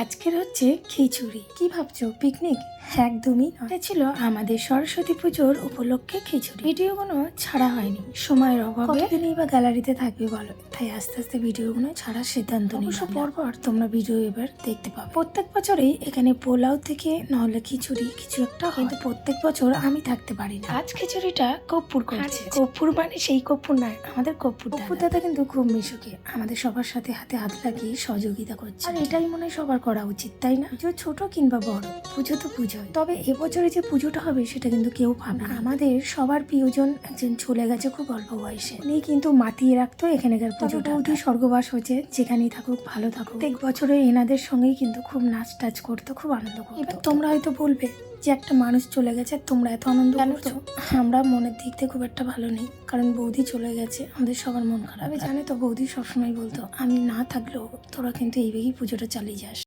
আজকের হচ্ছে খিচুড়ি। কি ভাবছো পিকনিক? একদমই নয়। এটা ছিল আমাদের সরস্বতী পুজোর উপলক্ষে খিচুড়ি। ভিডিওগুলো ছাড়া হয়নি, সময়ের অভাবে। কতদিনই বা গ্যালারিতে থাকবে বলো, তাই আস্তে আস্তে ভিডিওগুলো ছাড়ার সিদ্ধান্ত নিই। অবশ্য পরপর তোমরা ভিডিও এবার দেখতে পাবে। প্রত্যেক বছরই এখানে পোলাও থেকে নাহলে খিচুড়ি কিছু একটা হয়, কিন্তু প্রত্যেক বছর আমি থাকতে পারি না। আজ খিচুড়িটা কর্পূর করছে। কর্পূর মানে সেই কর্পূর নয়, আমাদের কর্পূর দাদা কিন্তু খুব মিশুকে আমাদের সবার সাথে হাতে হাত লাগিয়ে সহযোগিতা করছে। আর এটাই মনে হয় সবার করা উচিত, তাই না? পুজো ছোট কিংবা বড়, পুজো তো পুজো। তবে এবছরে যে পুজোটা হবে সেটা কিন্তু কেউ ভাবে না। আমাদের সবার প্রিয়জন একজন চলে গেছে খুব অল্প বয়সে, উনি কিন্তু মাতিয়ে রাখতো এখানকার পুজোটা। অতি স্বর্গবাস হচ্ছে, যেখানেই থাকুক ভালো থাকুক। প্রত্যেক বছরে এনাদের সঙ্গেই কিন্তু খুব নাচ টাচ করতো, খুব আনন্দ করতো। এবার তোমরা হয়তো বলবে যে একটা মানুষ চলে গেছে, তোমরা এত আনন্দ করছো। আমরা মনের দিক থেকে খুব একটা ভালো নেই, কারণ বৌদি চলে গেছে, আমাদের সবার মন খারাপ। জানে তো, বৌদি সবসময় বলতো আমি না থাকলেও তোরা কিন্তু এইভাবেই পুজোটা চালিয়ে যাস।